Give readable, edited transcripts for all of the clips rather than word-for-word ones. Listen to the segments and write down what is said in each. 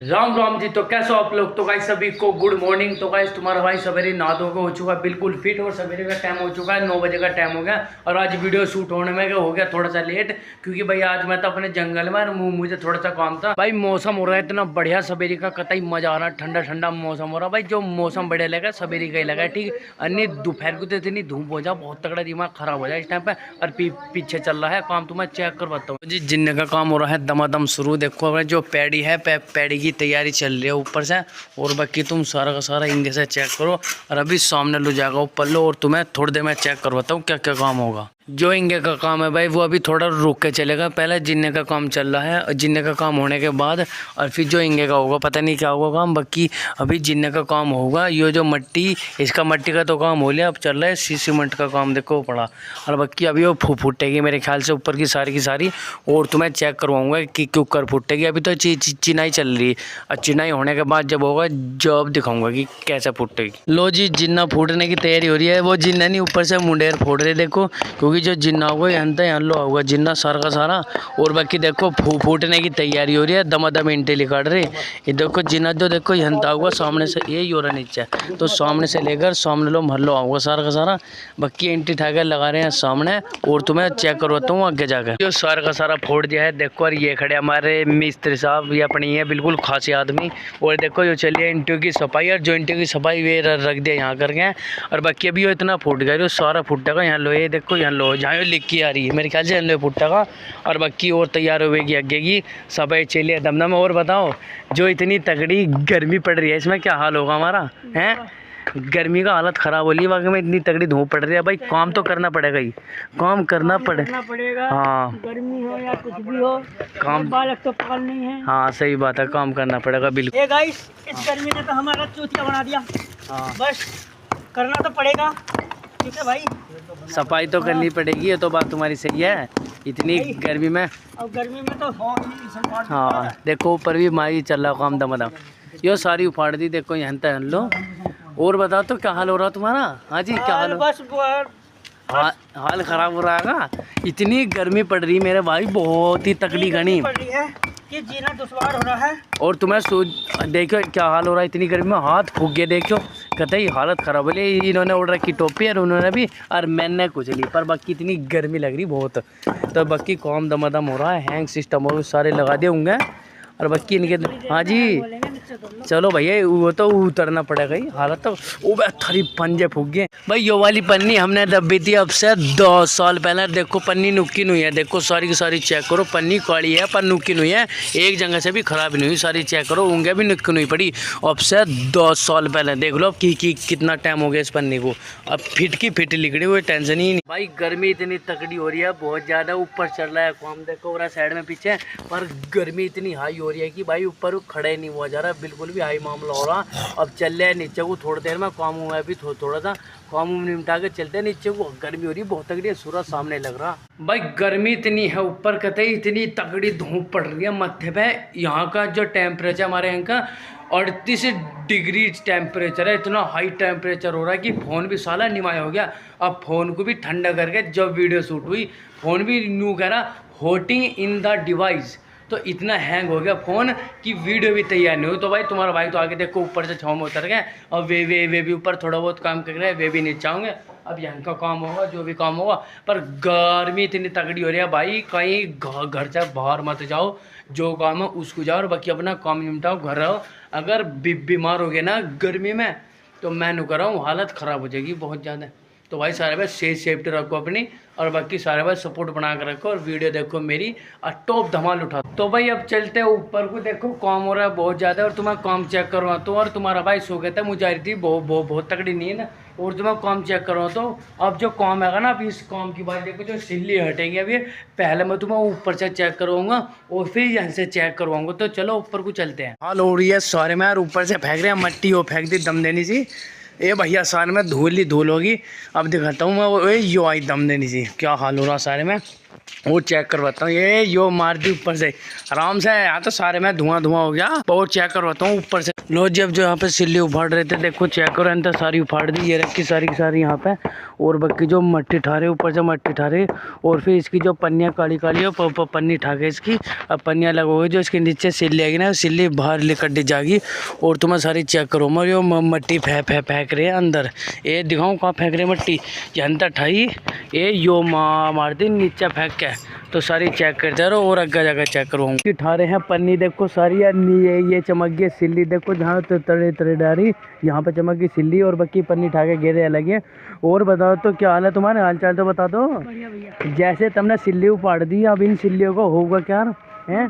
राम राम जी। तो कैसे हो आप लोग। तो गाइस सभी को गुड मॉर्निंग। तो गाइस तुम्हारा भाई सवेरे नहा धो के हो चुका है बिल्कुल फिट, और सवेरे का टाइम हो चुका है 9 बजे का टाइम हो गया। और आज वीडियो शूट होने में हो गया थोड़ा सा लेट, क्योंकि भाई आज मैं था अपने जंगल में और मुझे थोड़ा सा काम था। भाई मौसम हो रहा है इतना बढ़िया सवेरे का, कतई मजा आ रहा है, ठंडा ठंडा मौसम हो रहा है भाई। जो मौसम बढ़िया लगा सवेरे का ही लगा ठीक। अन्य दोपहर को तो इतनी धूप हो जाए बहुत तगड़ा दिमाग खराब हो जाए इस टाइम पे। और पीछे चल रहा है काम, तो मैं चेक करवाता हूँ जी। जिन्ने का काम हो रहा है दमादम शुरू। देखो जो पैडी है पैडी की तैयारी चल रही है ऊपर से, और बाकी तुम सारा का सारा इंगे से चेक करो। और अभी सामने लो जाएगा ऊपर लो, और तुम्हें थोड़ी देर में चेक करवाता हूँ क्या क्या काम होगा। जो इंगे का काम है भाई वो अभी थोड़ा रुक के चलेगा, पहले जिन्ने का काम चल रहा है, और जिन्ने का काम होने के बाद और फिर जो इंगे का होगा पता नहीं क्या होगा काम। बाकी अभी जिन्ने का काम होगा। ये जो मट्टी, इसका मट्टी का तो काम हो लिया, अब चल रहा है सीमेंट का काम देखो पड़ा। और बाकी अभी वो फूटेगी मेरे ख्याल से ऊपर की सारी, और तुम्हें चेक करवाऊंगा कि क्यों कर फूटेगी। अभी तो चिनाई चल रही है, और चिनाई होने के बाद जब होगा जब दिखाऊंगा कि कैसे फूटेगी। लो जी जिन्ना फूटने की तैयारी हो रही है। वो जिन्ना नहीं ऊपर से मुंडेर फोड़ रहे देखो, क्योंकि जो जिन्ना होगा यहाँ लो होगा जिन्ना सारा का सारा। और बाकी देखो फूटने की तैयारी हो रही है, दमादम इंटे निकाल रहे। ये देखो जिन्ना जो देखो यहाँ होगा सामने से, ये योरा नीचे, तो सामने से लेकर सामने लो महलो होगा सारा का सारा। बाकी इंटी ठाकर लगा रहे हैं सामने, और तुम्हें चेक करवाता हूँ आगे जाकर। जो सारा का सारा फोड़ दिया है देखो। और ये खड़े हमारे मिस्त्री साहब, ये अपनी है बिल्कुल खासी आदमी। और देखो जो चलिए इंटियों की सफाई, और जो इंटियों की सफाई वे रख दिया यहाँ करके। और बाकी अभी वो इतना फूट गया, सारा फूटेगा यहाँ लो। ये देखो यहाँ लो, जहाँ ये लिख के आ रही है मेरे ख्याल से यहाँ लो फूटेगा। और बाकी और तैयार होगी आगे की सफाई चलिए दमदम। और बताओ जो इतनी तगड़ी गर्मी पड़ रही है इसमें क्या हाल होगा हमारा है। गर्मी का हालत ख़राब हो रही है वाकई में, इतनी तगड़ी धूप पड़ रही है भाई। काम तो करना पड़ेगा ही, काम करना पड़ेगा। हाँ गर्मी हो या कुछ भी हो, काम बालक तो पाल नहीं है। हाँ सही बात है, काम करना पड़ेगा बिल्कुल। ये गाइस इस गर्मी ने तो हमारा चूतिया बना दिया। हाँ बस करना तो पड़ेगा, ठीक है भाई। सफाई तो करनी पड़ेगी, ये तो बात तुम्हारी सही है। इतनी गर्मी में, और गर्मी में तो हाँ देखो ऊपर भी माई चल रहा काम दमदम। यो सारी उफाड़ दी देखो यहाँ तक लो। और बताओ तो क्या हाल हो रहा तुम्हारा। हाँ जी क्या हाल हो? बस हाल ख़राब हो रहा है। इतनी गर्मी पड़ रही मेरे भाई, बहुत ही तकलीफ घनी पड़ रही है कि जीना दुश्वार हो रहा है। और तुम्हें देखो क्या हाल हो रहा है इतनी गर्मी में, हाथ फूक गए देखो, कतई हालत ख़राब हो रही। इन्होंने ऑर्डर की टोपी और उन्होंने भी, और मैंने कुछ ली, पर बाकी इतनी गर्मी लग रही बहुत। तो बाकी काम दमादम हो रहा है, हैंग सिस्टम और सारे लगा दिए होंगे। और बाकी इनके, हाँ जी चलो भैया वो तो उतरना पड़ेगा ही। हालत तो वो थरी पंजे फूक गए भाई। यो वाली पन्नी हमने दबी थी अब से 10 साल पहले। देखो पन्नी नुक्की नहीं है, देखो सारी की सारी चेक करो। पन्नी काली है पर नुक्की नहीं है, एक जगह से भी खराब नहीं हुई, सारी चेक करो। ऊँगे भी नुक्की नहीं पड़ी अब से 10 साल पहले। देख लो अब की कितना टाइम हो गया इस पन्नी को, अब फिट की फिट लिखड़ी हुई, टेंशन ही नहीं भाई। गर्मी इतनी तकड़ी हो रही है बहुत ज़्यादा, ऊपर चल रहा है काम देखो और साइड में पीछे। पर गर्मी इतनी हाई हो रही है कि भाई ऊपर खड़े नहीं हुआ जा रहा, बिल्कुल भी हाई मामला हो रहा। अब चल रहे हैं नीचे को, थोड़ी देर में काम हुआ है, अभी थोड़ा सा काम निपटा के चलते हैं नीचे को। गर्मी हो रही है बहुत तगड़ी, सूरज सामने लग रहा भाई। गर्मी इतनी है ऊपर कहते इतनी तगड़ी धूप पड़ रही है मत्थे पे। यहाँ का जो टेम्परेचर हमारे यहाँ का 38 डिग्री टेम्परेचर है, इतना हाई टेम्परेचर हो रहा है कि फ़ोन भी साला निमाया हो गया। अब फ़ोन को भी ठंडा करके जब वीडियो शूट हुई, फ़ोन भी न्यू कह रहा होटिंग इन द डिवाइस। तो इतना हैंग हो गया फ़ोन कि वीडियो भी तैयार नहीं हुई। तो भाई तुम्हारा भाई तो आगे देखो ऊपर से छाँव में उतर गए, और वे भी ऊपर थोड़ा बहुत काम कर रहे हैं, वे भी नीचे आएंगे। अब यहाँ का काम होगा जो भी काम होगा। पर गर्मी इतनी तगड़ी हो रही है भाई, कहीं घर से बाहर मत जाओ, जो काम है उसको जाओ, और बाकी अपना काम निपटाओ, घर रहो। अगर बीमार हो गए ना गर्मी में तो मैं नहीं कर रहा हूँ, हालत ख़राब हो जाएगी बहुत ज़्यादा। तो भाई सारे भाई सेफ्टी रखो अपनी, और बाकी सारे भाई सपोर्ट बना कर रखो, और वीडियो देखो मेरी, और टॉप धमाल उठा। तो भाई अब चलते हैं ऊपर को, देखो काम हो रहा है बहुत ज़्यादा, और तुम्हें काम चेक करवाता हूँ। और तुम्हारा भाई सो गया था, मुझे आ रही थी बहुत तगड़ी नींद, और तुम्हें काम चेक करवाता हूँ। अब जो काम है ना, अभी इस काम की बात देखो, जो सिल्ली हटेंगे अभी, पहले मैं तुम्हें ऊपर से चेक करवाऊंगा और फिर यहाँ से चेक करवाऊंगा। तो चलो ऊपर को चलते हैं। हाल हो रही है सारे में, और ऊपर से फेंक रहे हैं मट्टी, वो फेंक दी दम देनी सी। ए भैया सारे में धूल ही धूल होगी। अब दिखाता हूँ मैं, यो आई दम देनी सी, क्या हाल हो रहा सारे में। वो चेक करवाता हूँ। ये यो मार दी ऊपर से आराम से। यहाँ तो सारे में धुआं धुआं हो गया। और चेक करवाता हूँ ऊपर से। लो जी, अब जो यहाँ पे सिल्ली उफाड़ रहे थे देखो चेक करो, इनका सारी उफाड़ दी। ये रखी सारी की सारी यहाँ पे। और बाकी जो मट्टी ठारे ऊपर से मट्टी ठारे। और फिर इसकी जो पन्नियाँ काली काली हो पन्नी ठा के इसकी अब पन्नियाँ लगोगे जो इसके नीचे सिल्ली आएगी ना, सिल्ली बाहर लेकर दी जाएगी। और तुम्हें सारी चेक करो मर यो मट्टी फेंक रहे हैं अंदर। ये दिखाऊँ कहाँ फेंक रहे मट्टी, ये अंदर ठाई ये यो मार दी नीचे फेंक के। तो सारी चेक करते रहो और अग्गा जगह चेक करवाऊंगी। ठारे हैं पन्नी देखो सारी यार, ये चमक गई सिल्ली देखो जहाँ तो तड़े तड़े डारी यहाँ पे चमक गई सिल्ली। और बाकी पन्नी ठा के घेरे अलग है। और बताओ तो क्या हाल है तुम्हारे, हाल चाल तो बता दो। जैसे तुमने सिल्ली उपाड़ दी, अब इन सिल्लियों को होगा क्या है?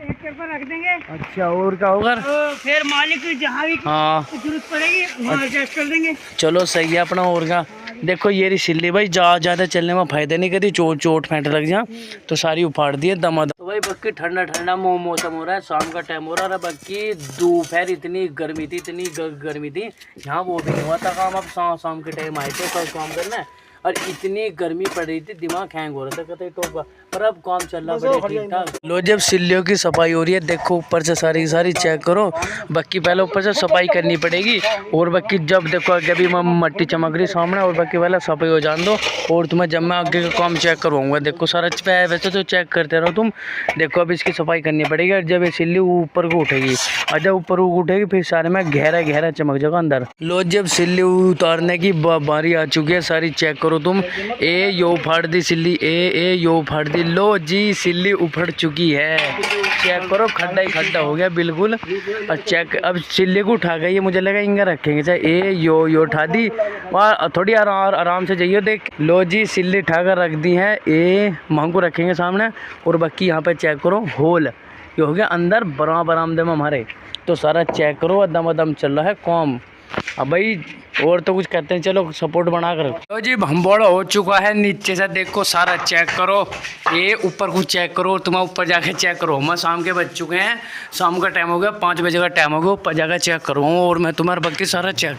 एक पेपर रख देंगे। अच्छा, और क्या होगा? तो फिर मालिक जहाँ भी जरूरत पड़ेगी वहाँ एडजस्ट कर देंगे। चलो सही है अपना। और क्या देखो ये रही सिल्ली भाई, ज़्यादा चलने में फायदा नहीं करी, चोट फेंट लग जा तो सारी उफाड़ दी है दमादम। तो भाई बाकी ठंडा ठंडा मौसम हो रहा है, शाम का टाइम हो रहा है। बाकी दोपहर इतनी गर्मी थी, इतनी गर्मी थी यहाँ, वो भी नहीं हुआ था काम। अब शाम के टाइम आए थे कल काम करना, और इतनी गर्मी पड़ रही थी दिमाग हैंग हो रहा था कहते टोपा। पर अब काम चल रहा बढ़िया ठीक ठाक। लो जब सिल्लियों की सफाई हो रही है देखो ऊपर से सारी चेक करो। बाकी पहले ऊपर से सफाई करनी पड़ेगी। और बाकी जब देखो आगे भी मट्टी चमक रही सामने, और बाकी पहले सफाई हो जान दो। और तुम्हें जब मैं आगे का काम चेक करवाऊंगा देखो सारा वैसे तो चेक करते रहो तुम। देखो अब इसकी सफाई करनी पड़ेगी। और जब ये सिल्ली ऊपर को उठेगी और जब ऊपर को उठेगी फिर सारे में गहरा चमक जाएगा अंदर। लो जब सिल्ली उतारने की बारी आ चुकी है, सारी चेक करो तुम। ए यो फाड़ दी सिल्ली, ए यो फाड़ दी। लो जी सिल्ली उफड़ चुकी है, चेक करो खड्डा ही खड्डा हो गया बिल्कुल। और चेक अब सिल्ली को उठा गई, मुझे लगा इंगा रखेंगे चाहे। ए यो उठा दी, वहाँ थोड़ी आराम से जाइए देख। लो जी सिल्ली उठा कर रख दी है, ए मांग को रखेंगे सामने। और बाकी यहाँ पे चेक करो होल ये हो गया अंदर बरामदे में हमारे। तो सारा चेक करो, अदम चल रहा है काम। अब भाई और तो कुछ कहते हैं, चलो सपोर्ट बना कर। तो जी भंबोड़ा हो चुका है नीचे से देखो सारा चेक करो। ये ऊपर कुछ चेक करो, तुम्हें ऊपर जाके चेक करो। मैं शाम के बज चुके हैं, शाम का टाइम हो गया, 5 बजे का टाइम हो गया। ऊपर जाकर चेक करो और मैं तुम्हारे बाकी सारा चेक।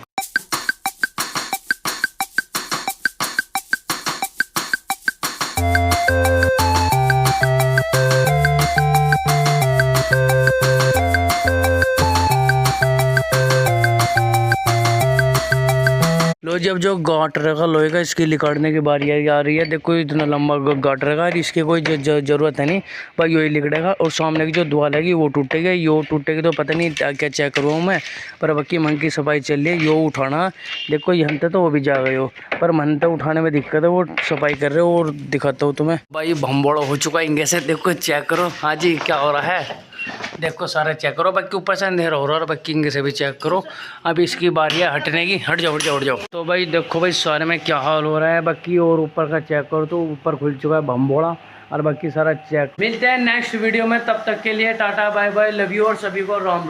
लो जब जो गाटर का लोहे का इसकी निकालने की बारी आ रही है। देखो इतना लंबा गाटर है, इसकी कोई ज़रूरत है नहीं, भाई यही लिकड़ेगा। और सामने की जो दीवार है वो टूटेगी, यो टूटेगी तो पता नहीं क्या चेक करूँ मैं। पर बाकी मन की सफाई चल रही है, यो उठाना देखो यहाँ तो वो भी जा गए हो, पर मन तो उठाने में दिक्कत है, वो सफाई कर रहे हो। और दिखाता हूँ तुम्हें भाई भंबोड़ा हो चुका है इंगे से, देखो चेक करो। हाँ जी क्या हो रहा है देखो सारा चेक करो। बाकी ऊपर से अंधेरा हो रहा है, और बाकी इंगे से भी चेक करो। अब इसकी बारी है हटने की, हट जाओ। तो भाई देखो भाई सारे में क्या हाल हो रहा है बाकी। और ऊपर का चेक करो तो ऊपर खुल चुका है भंबोड़ा, और बाकी सारा चेक। मिलते हैं नेक्स्ट वीडियो में, तब तक के लिए tata bye bye, love you और सभी को राम राम।